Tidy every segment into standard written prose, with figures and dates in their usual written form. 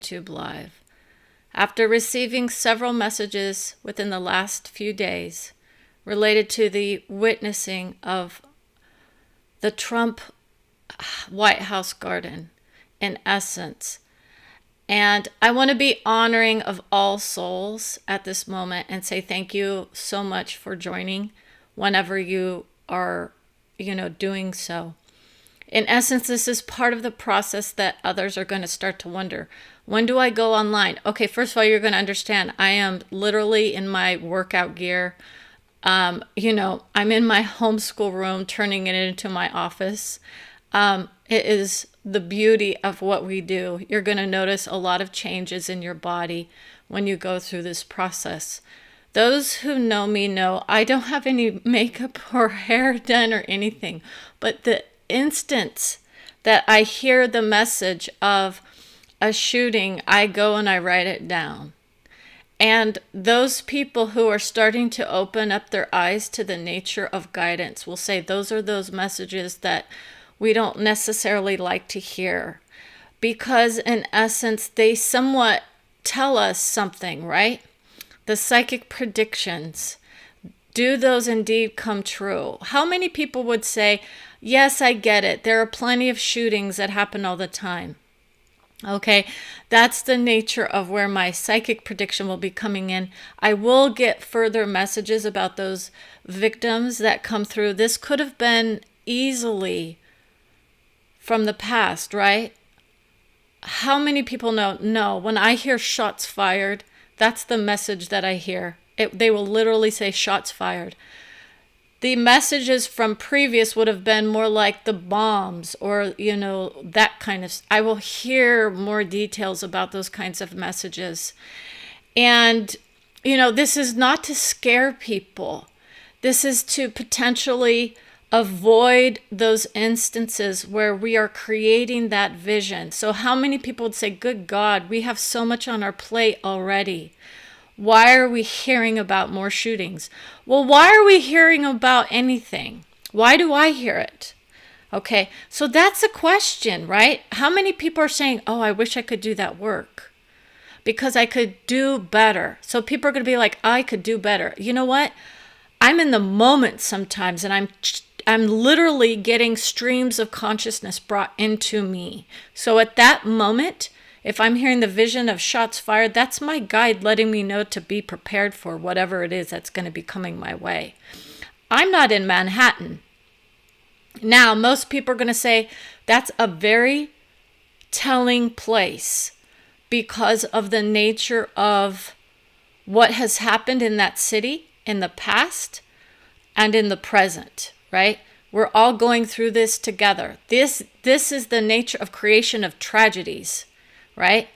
YouTube Live. After receiving several messages within the last few days related to the witnessing of the Trump White House garden, in essence, and I want to be honoring of all souls at this moment and say thank you so much for joining whenever you are, doing so. In essence, this is part of the process that others are going to start to wonder. When do I go online? Okay, first of all, you're going to understand I am literally in my workout gear. I'm in my homeschool room, turning it into my office. It is the beauty of what we do. You're going to notice a lot of changes in your body when you go through this process. Those who know me know I don't have any makeup or hair done or anything, but the instant that I hear the message of a shooting, I go and I write it down. And those people who are starting to open up their eyes to the nature of guidance will say those are those messages that we don't necessarily like to hear, because in essence they somewhat tell us something, right? The psychic predictions, do those indeed come true? How many people would say, yes, I get it, there are plenty of shootings that happen all the time? Okay, that's the nature of where my psychic prediction will be coming in. I will get further messages about those victims that come through. This could have been easily from the past, right? How many people know? No, when I hear shots fired, that's the message that I hear. They will literally say shots fired. The messages from previous would have been more like the bombs or, that kind of, I will hear more details about those kinds of messages. And, this is not to scare people. This is to potentially avoid those instances where we are creating that vision. So how many people would say, good God, we have so much on our plate already. Why are we hearing about more shootings? Well, why are we hearing about anything? Why do I hear it? Okay, so that's a question, right? How many people are saying, oh, I wish I could do that work because I could do better. So people are going to be like, I could do better. You know what? I'm in the moment sometimes, and I'm literally getting streams of consciousness brought into me. So at that moment, if I'm hearing the vision of shots fired, that's my guide letting me know to be prepared for whatever it is that's going to be coming my way. I'm not in Manhattan. Now, most people are going to say that's a very telling place because of the nature of what has happened in that city in the past and in the present, right? We're all going through this together. This is the nature of creation of tragedies, right?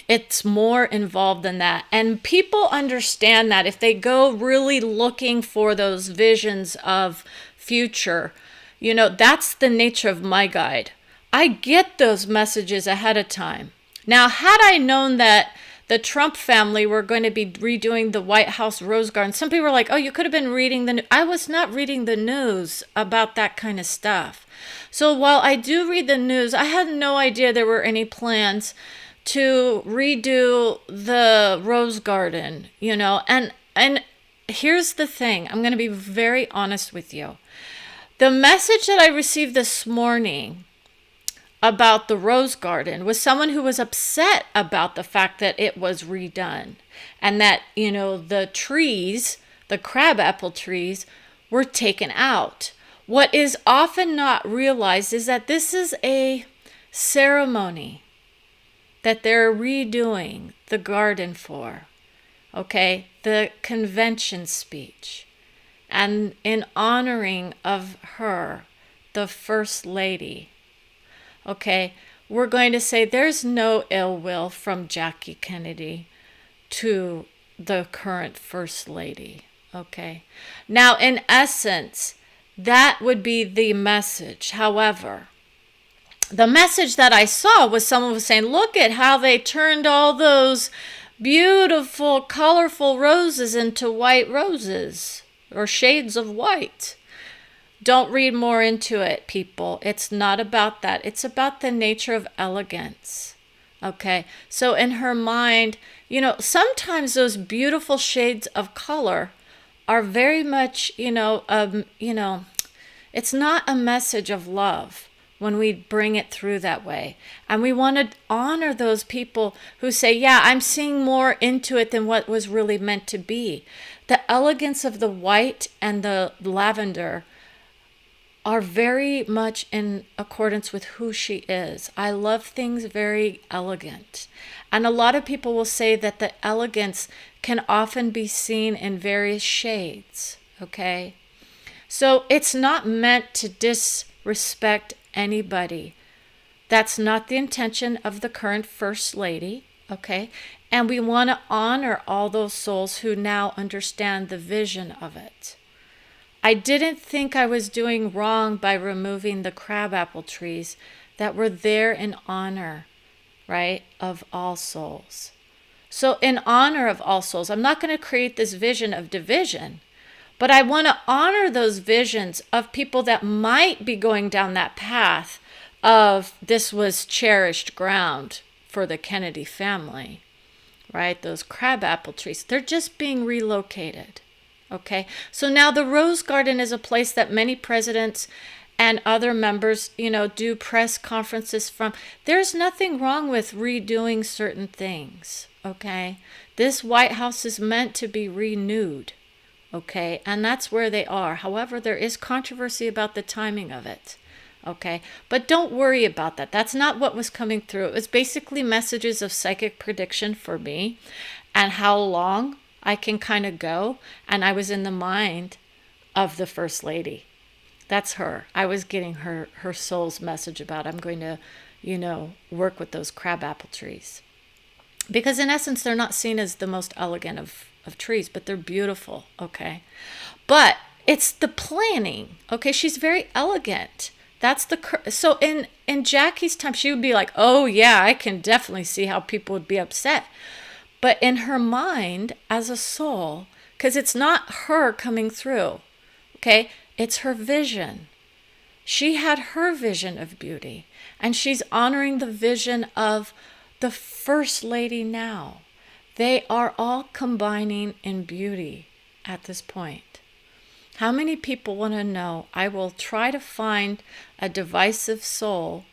It's more involved than that. And people understand that if they go really looking for those visions of future, that's the nature of my guide. I get those messages ahead of time. Now, had I known that the Trump family were going to be redoing the White House Rose Garden, some people were like, oh, you could have been reading the news. I was not reading the news about that kind of stuff. So while I do read the news, I had no idea there were any plans to redo the Rose Garden, and here's the thing. I'm going to be very honest with you. The message that I received this morning about the Rose Garden was someone who was upset about the fact that it was redone and that, the trees, the crabapple trees, were taken out. What is often not realized is that this is a ceremony that they're redoing the garden for, okay? The convention speech. And in honoring of her, the First Lady, okay, we're going to say there's no ill will from Jackie Kennedy to the current First Lady, okay? Now, in essence, that would be the message. However, the message that I saw was someone was saying, look at how they turned all those beautiful, colorful roses into white roses or shades of white. Don't read more into it, people. It's not about that. It's about the nature of elegance. Okay. So in her mind, sometimes those beautiful shades of color are very much, it's not a message of love when we bring it through that way. And we want to honor those people who say, yeah, I'm seeing more into it than what was really meant to be. The elegance of the white and the lavender are very much in accordance with who she is. I love things very elegant. And a lot of people will say that the elegance can often be seen in various shades, okay? So it's not meant to disrespect anybody. That's not the intention of the current First Lady, okay? And we want to honor all those souls who now understand the vision of it. I didn't think I was doing wrong by removing the crabapple trees that were there in honor, right, of all souls. So in honor of all souls, I'm not going to create this vision of division, but I want to honor those visions of people that might be going down that path of this was cherished ground for the Kennedy family, right? Those crabapple trees, they're just being relocated. Okay, so now the Rose Garden is a place that many presidents and other members, do press conferences from. There's nothing wrong with redoing certain things, okay? This White House is meant to be renewed, okay? And that's where they are. However, there is controversy about the timing of it, okay? But don't worry about that. That's not what was coming through. It was basically messages of psychic prediction for me and how long I can kind of go. And I was in the mind of the First Lady. That's her. I was getting her soul's message about I'm going to, work with those crabapple trees. Because in essence, they're not seen as the most elegant of trees, but they're beautiful, okay? But it's the planning, okay? She's very elegant. So in Jackie's time, she would be like, oh yeah, I can definitely see how people would be upset. But in her mind, as a soul, because it's not her coming through, okay? It's her vision. She had her vision of beauty, and she's honoring the vision of the First Lady now. They are all combining in beauty at this point. How many people want to know? I will try to find a divisive soul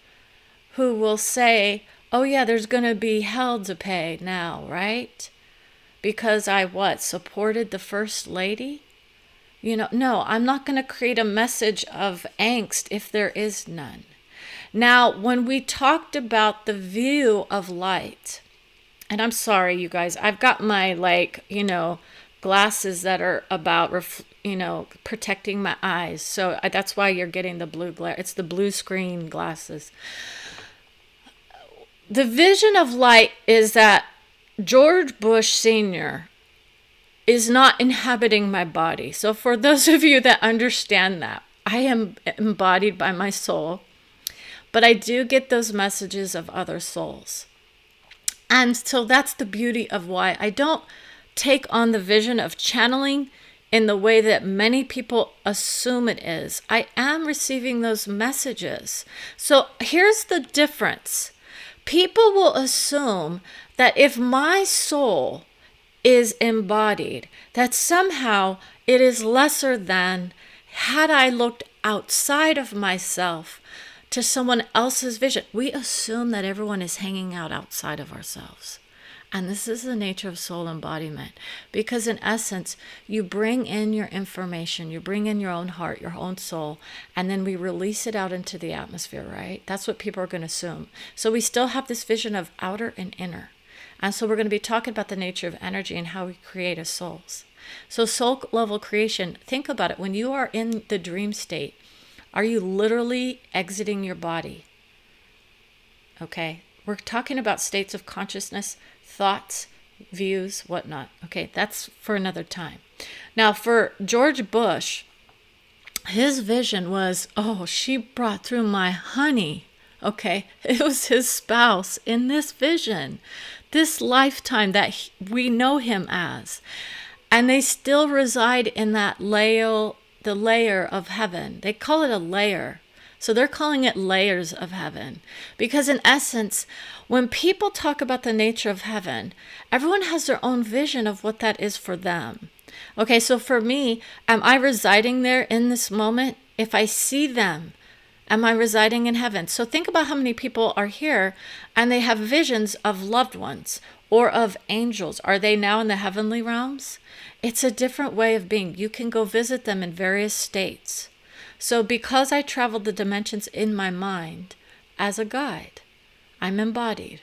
who will say, oh yeah, there's going to be hell to pay now, right? Because I supported the First Lady? No, I'm not going to create a message of angst if there is none. Now, when we talked about the view of light, and I'm sorry, you guys, I've got my glasses that are about, protecting my eyes. So that's why you're getting the blue glare. It's the blue screen glasses. The vision of light is that George Bush Sr. is not inhabiting my body. So for those of you that understand that, I am embodied by my soul, but I do get those messages of other souls. And so that's the beauty of why I don't take on the vision of channeling in the way that many people assume it is. I am receiving those messages. So here's the difference. People will assume that if my soul is embodied, that somehow it is lesser than had I looked outside of myself to someone else's vision. We assume that everyone is hanging out outside of ourselves. And this is the nature of soul embodiment. Because in essence, you bring in your information, you bring in your own heart, your own soul, and then we release it out into the atmosphere, right? That's what people are going to assume. So we still have this vision of outer and inner. And so we're going to be talking about the nature of energy and how we create as souls. So soul level creation, think about it. When you are in the dream state, are you literally exiting your body? Okay, we're talking about states of consciousness, thoughts, views, whatnot. Okay, that's for another time. Now, for George Bush, his vision was, oh, she brought through my honey. Okay, it was his spouse in this vision, this lifetime that we know him as. And they still reside in that layer, the layer of heaven. They call it a layer. So they're calling it layers of heaven. Because in essence, when people talk about the nature of heaven, everyone has their own vision of what that is for them. Okay, so for me, am I residing there in this moment? If I see them, am I residing in heaven? So think about how many people are here and they have visions of loved ones or of angels. Are they now in the heavenly realms? It's a different way of being. You can go visit them in various states. So because I traveled the dimensions in my mind as a guide, I'm embodied.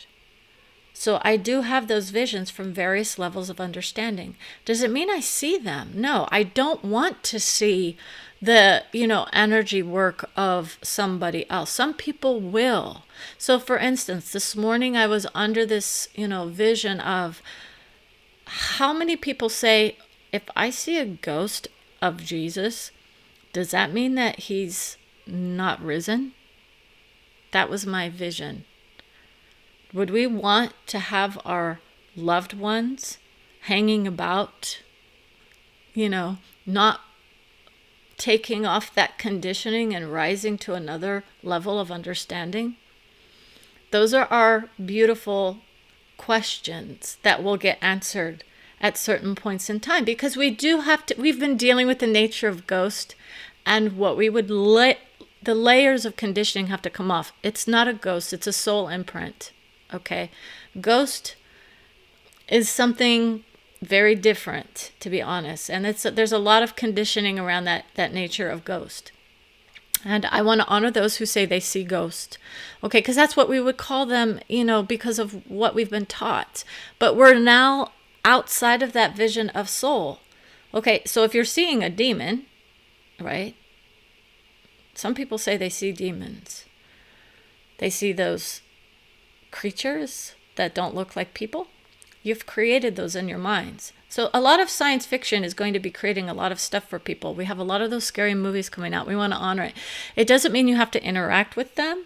So I do have those visions from various levels of understanding. Does it mean I see them? No, I don't want to see the, energy work of somebody else. Some people will. So for instance, this morning I was under this, vision of how many people say, if I see a ghost of Jesus, does that mean that he's not risen? That was my vision. Would we want to have our loved ones hanging about, not taking off that conditioning and rising to another level of understanding? Those are our beautiful questions that will get answered at certain points in time, because we've been dealing with the nature of ghost and what we would the layers of conditioning have to come off. It's not a ghost, it's a soul imprint. Okay, ghost is something very different, to be honest, and there's a lot of conditioning around that nature of ghost. And I want to honor those who say they see ghosts, okay, because that's what we would call them, because of what we've been taught. But we're now outside of that vision of soul. Okay, so if you're seeing a demon, right? Some people say they see demons. They see those creatures that don't look like people. You've created those in your minds. So a lot of science fiction is going to be creating a lot of stuff for people. We have a lot of those scary movies coming out. We want to honor it. It doesn't mean you have to interact with them.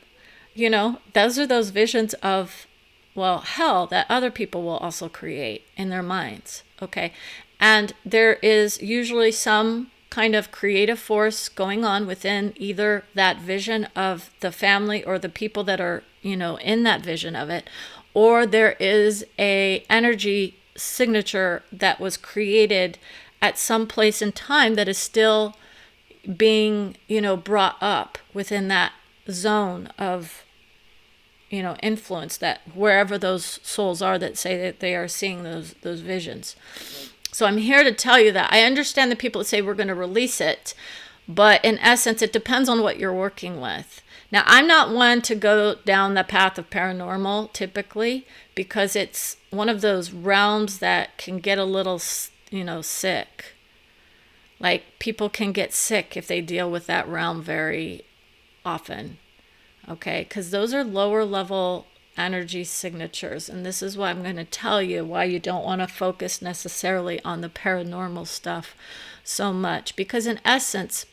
Those are those visions of, hell that other people will also create in their minds. Okay. And there is usually some kind of creative force going on within either that vision of the family or the people that are, in that vision of it, or there is a energy signature that was created at some place in time that is still being, brought up within that zone of, influence, that wherever those souls are that say that they are seeing those visions. So I'm here to tell you that I understand the people that say we're going to release it, but in essence, it depends on what you're working with. Now, I'm not one to go down the path of paranormal typically, because it's one of those realms that can get a little, sick. Like people can get sick if they deal with that realm very often. Okay, because those are lower level energy signatures, and this is why I'm going to tell you why you don't want to focus necessarily on the paranormal stuff so much, because in essence,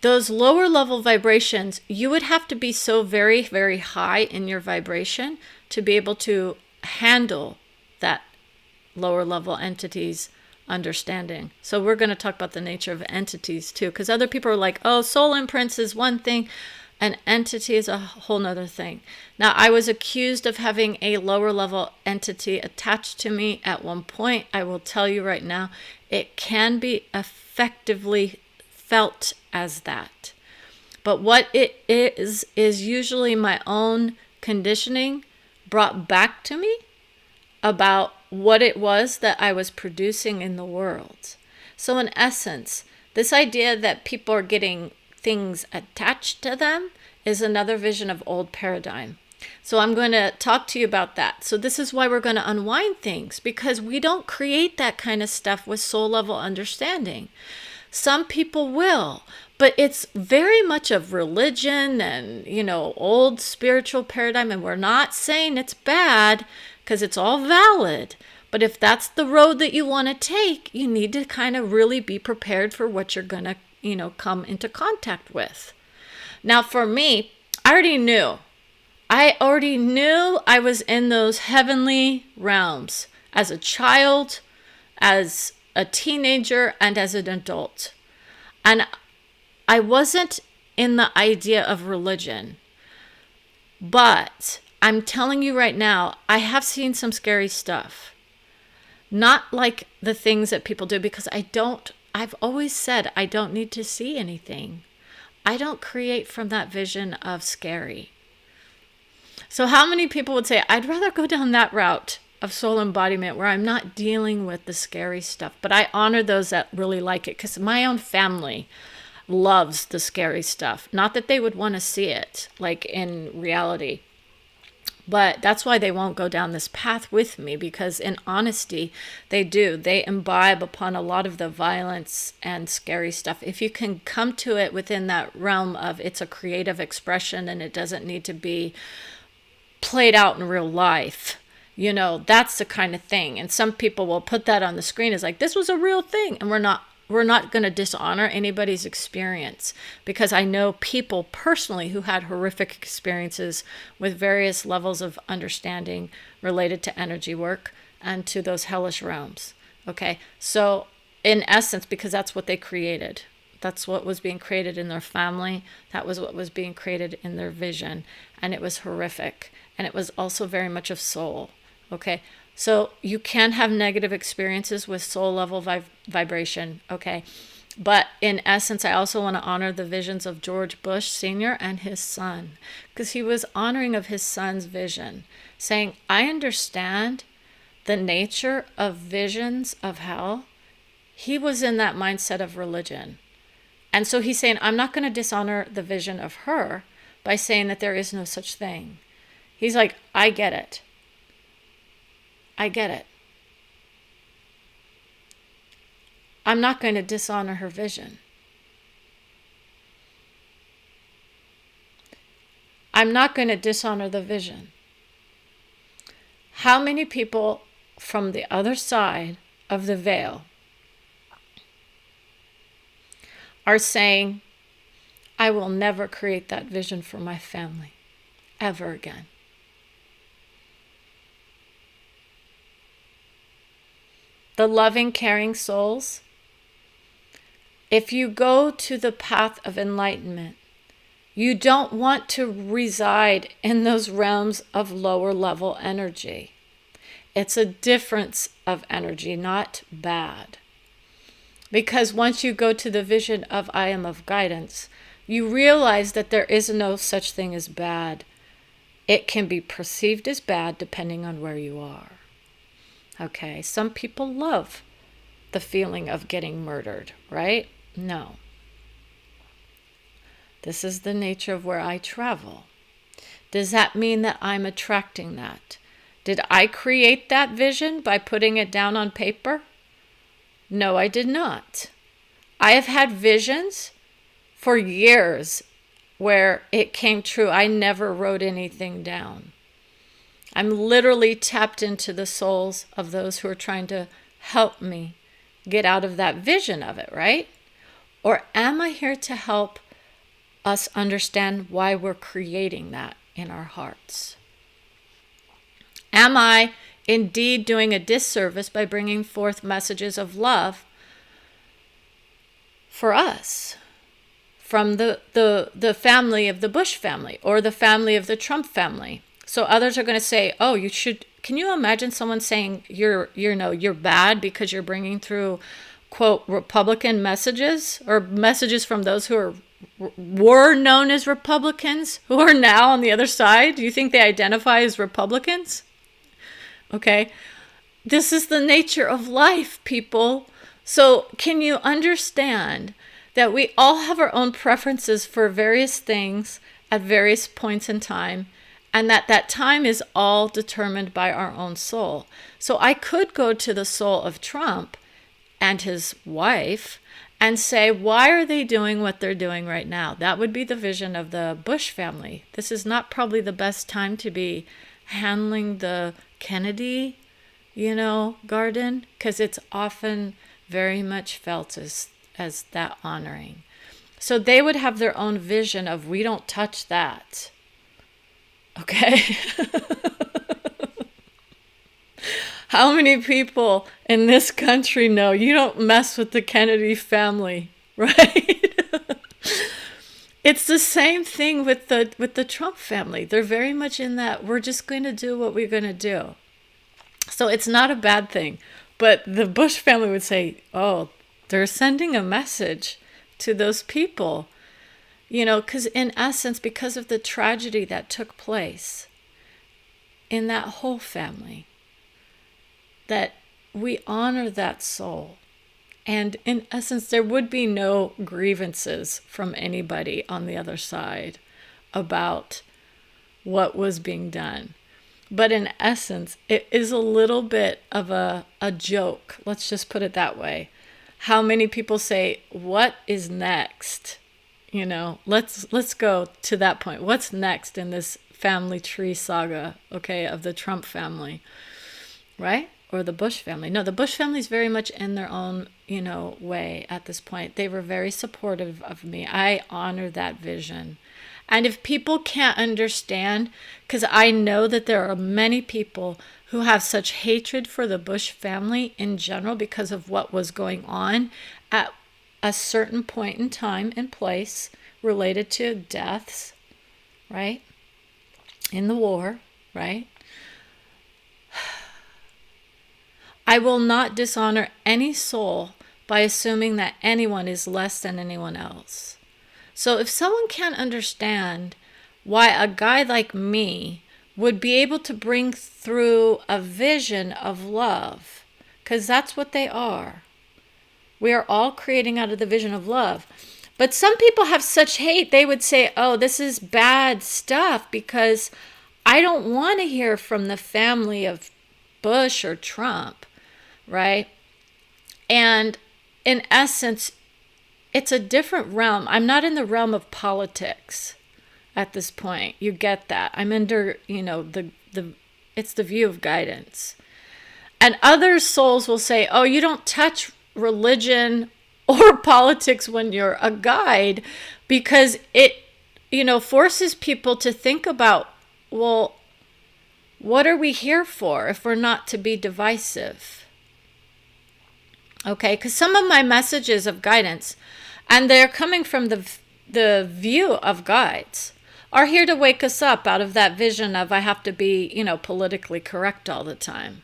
those lower level vibrations, you would have to be so very, very high in your vibration to be able to handle that lower level entities understanding. So we're going to talk about the nature of entities too, because other people are like, oh, soul imprints is one thing, an entity is a whole nother thing. Now, I was accused of having a lower level entity attached to me at one point. I will tell you right now, it can be effectively felt as that. But what it is usually my own conditioning brought back to me about what it was that I was producing in the world. So in essence, this idea that people are getting things attached to them is another vision of old paradigm. So I'm going to talk to you about that. So this is why we're going to unwind things, because we don't create that kind of stuff with soul level understanding. Some people will, but it's very much of religion and, old spiritual paradigm. And we're not saying it's bad, because it's all valid. But if that's the road that you want to take, you need to kind of really be prepared for what you're going to, come into contact with. Now, for me, I already knew I was in those heavenly realms as a child, as a teenager, and as an adult. And I wasn't in the idea of religion. But I'm telling you right now, I have seen some scary stuff. Not like the things that people do, because I've always said I don't need to see anything. I don't create from that vision of scary. So how many people would say, I'd rather go down that route of soul embodiment where I'm not dealing with the scary stuff? But I honor those that really like it, because my own family loves the scary stuff. Not that they would want to see it like in reality, but that's why they won't go down this path with me, because in honesty, they do. They imbibe upon a lot of the violence and scary stuff. If you can come to it within that realm of it's a creative expression and it doesn't need to be played out in real life, that's the kind of thing. And some people will put that on the screen as like, this was a real thing. And we're not going to dishonor anybody's experience, because I know people personally who had horrific experiences with various levels of understanding related to energy work and to those hellish realms. Okay. So in essence, because that's what they created, that's what was being created in their family. That was what was being created in their vision. And it was horrific. And it was also very much of soul. Okay. So you can have negative experiences with soul level vibration. Okay. But in essence, I also want to honor the visions of George Bush Sr. and his son, because he was honoring of his son's vision, saying, I understand the nature of visions of hell. He was in that mindset of religion. And so he's saying, I'm not going to dishonor the vision of her by saying that there is no such thing. He's like, I get it. I get it. I'm not going to dishonor her vision. I'm not going to dishonor the vision. How many people from the other side of the veil are saying, I will never create that vision for my family ever again? The loving, caring souls, if you go to the path of enlightenment, you don't want to reside in those realms of lower level energy. It's a difference of energy, not bad. Because once you go to the vision of I am of guidance, you realize that there is no such thing as bad. It can be perceived as bad depending on where you are. Okay, some people love the feeling of getting murdered, right? No. This is the nature of where I travel. Does that mean that I'm attracting that? Did I create that vision by putting it down on paper? No, I did not. I have had visions for years where it came true. I never wrote anything down. I'm literally tapped into the souls of those who are trying to help me get out of that vision of it, right? Or am I here to help us understand why we're creating that in our hearts? Am I indeed doing a disservice by bringing forth messages of love for us from the family of the Bush family or the family of the Trump family? So others are going to say, oh, you should, can you imagine someone saying you're bad because you're bringing through, quote, Republican messages, or messages from those who were known as Republicans who are now on the other side? Do you think they identify as Republicans? Okay. This is the nature of life, people. So can you understand that we all have our own preferences for various things at various points in time? And that time is all determined by our own soul. So I could go to the soul of Trump and his wife and say, why are they doing what they're doing right now? That would be the vision of the Bush family. This is not probably the best time to be handling the Kennedy, garden, because it's often very much felt as that honoring. So they would have their own vision of, we don't touch that. Okay. How many people in this country know you don't mess with the Kennedy family, right? It's the same thing with the Trump family. They're very much in that we're just going to do what we're going to do. So it's not a bad thing. But the Bush family would say, oh, they're sending a message to those people, because in essence, because of the tragedy that took place in that whole family, that we honor that soul. And in essence, there would be no grievances from anybody on the other side about what was being done. But in essence, it is a little bit of a joke. Let's just put it that way. How many people say, what is next? Let's go to that point. What's next in this family tree saga, okay, of the Trump family, right? Or the Bush family. No, the Bush family is very much in their own, way at this point. They were very supportive of me. I honor that vision. And if people can't understand, because I know that there are many people who have such hatred for the Bush family in general because of what was going on at a certain point in time and place related to deaths, right? In the war, right? I will not dishonor any soul by assuming that anyone is less than anyone else. So if someone can't understand why a guy like me would be able to bring through a vision of love, because that's what they are. We are all creating out of the vision of love. But some people have such hate, they would say, oh, this is bad stuff because I don't want to hear from the family of Bush or Trump, right? And in essence, it's a different realm. I'm not in the realm of politics at this point. You get that. I'm under, it's the view of guidance. And other souls will say, oh, you don't touch religion or politics when you're a guide because it, forces people to think about, well, what are we here for if we're not to be divisive? Okay, because some of my messages of guidance, and they're coming from the view of guides, are here to wake us up out of that vision of I have to be, politically correct all the time.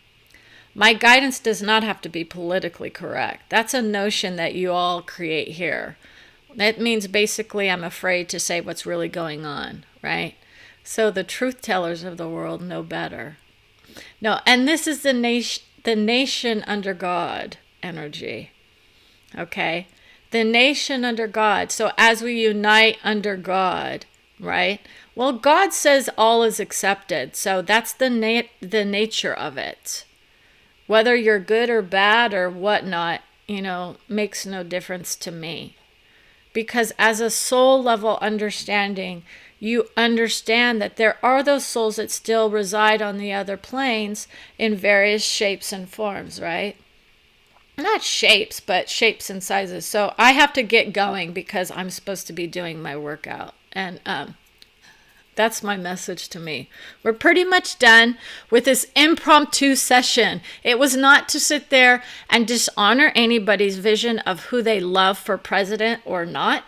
My guidance does not have to be politically correct. That's a notion that you all create here. That means basically I'm afraid to say what's really going on, right? So the truth tellers of the world know better. No, and this is the nation under God energy. Okay? The nation under God. So as we unite under God, right? Well, God says all is accepted. So that's the nature of it. Whether you're good or bad or whatnot, makes no difference to me. Because as a soul level understanding, you understand that there are those souls that still reside on the other planes in various shapes and forms, right? Not shapes, but shapes and sizes. So I have to get going because I'm supposed to be doing my workout. And that's my message to me. We're pretty much done with this impromptu session. It was not to sit there and dishonor anybody's vision of who they love for president or not,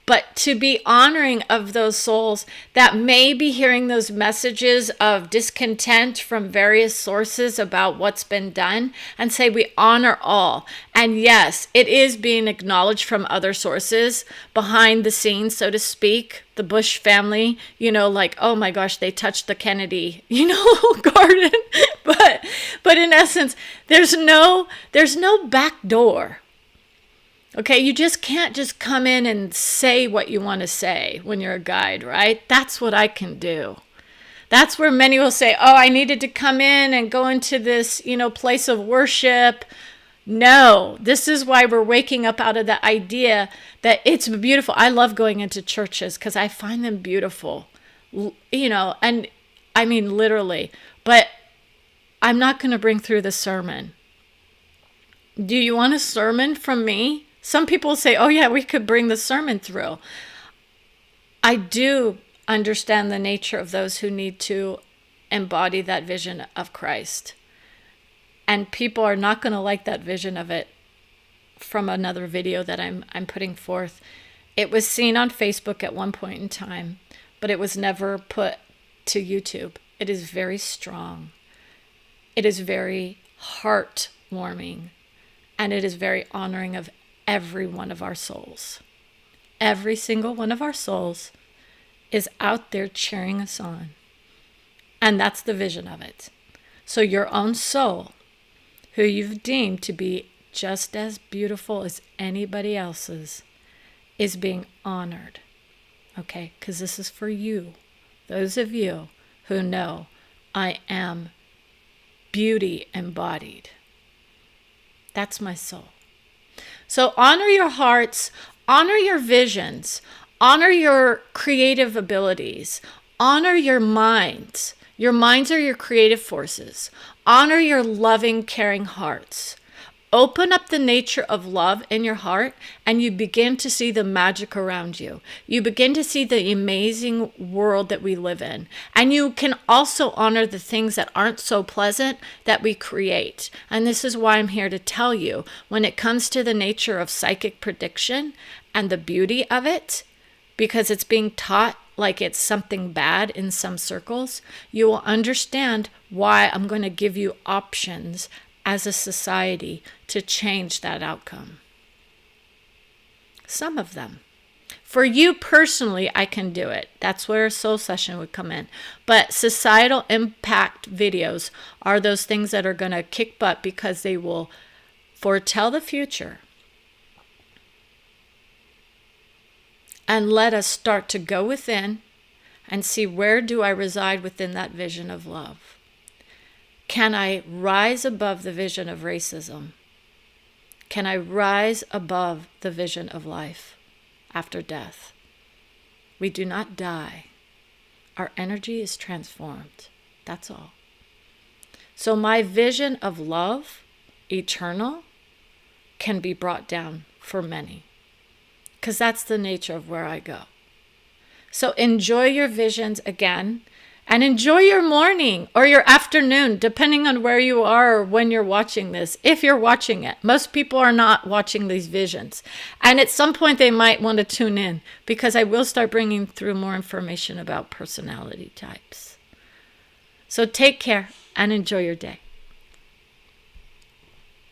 but to be honoring of those souls that may be hearing those messages of discontent from various sources about what's been done and say we honor all. And yes, it is being acknowledged from other sources behind the scenes, so to speak. The Bush family, like, oh my gosh, they touched the Kennedy, garden. But in essence, there's no back door. Okay, you just can't just come in and say what you want to say when you're a guide, right? That's what I can do. That's where many will say, oh, I needed to come in and go into this, place of worship. No, this is why we're waking up out of the idea that it's beautiful. I love going into churches because I find them beautiful, and I mean literally. But I'm not going to bring through the sermon. Do you want a sermon from me? Some people say, oh yeah, we could bring the sermon through. I do understand the nature of those who need to embody that vision of Christ. And people are not going to like that vision of it from another video that I'm putting forth It was seen on Facebook at one point in time, but it was never put to YouTube. It is very strong. It is very heartwarming, and it is very honoring of every one of our souls. Every single one of our souls is out there cheering us on. And that's the vision of it. So your own soul, who you've deemed to be just as beautiful as anybody else's, is being honored. Okay? Because this is for you. Those of you who know I am beauty embodied. That's my soul. So honor your hearts, honor your visions, honor your creative abilities, honor your minds. Your minds are your creative forces. Honor your loving, caring hearts. Open up the nature of love in your heart, and you begin to see the magic around you. You begin to see the amazing world that we live in. And you can also honor the things that aren't so pleasant that we create. And this is why I'm here to tell you, when it comes to the nature of psychic prediction and the beauty of it, because it's being taught like it's something bad in some circles, you will understand why I'm going to give you options as a society to change that outcome. Some of them. For you personally, I can do it. That's where a soul session would come in. But societal impact videos are those things that are going to kick butt because they will foretell the future and let us start to go within and see, where do I reside within that vision of love? Can I rise above the vision of racism? Can I rise above the vision of life after death? We do not die. Our energy is transformed. That's all. So my vision of love, eternal, can be brought down for many, because that's the nature of where I go. So enjoy your visions again. And enjoy your morning or your afternoon, depending on where you are or when you're watching this, if you're watching it. Most people are not watching these visions. And at some point, they might want to tune in, because I will start bringing through more information about personality types. So take care and enjoy your day.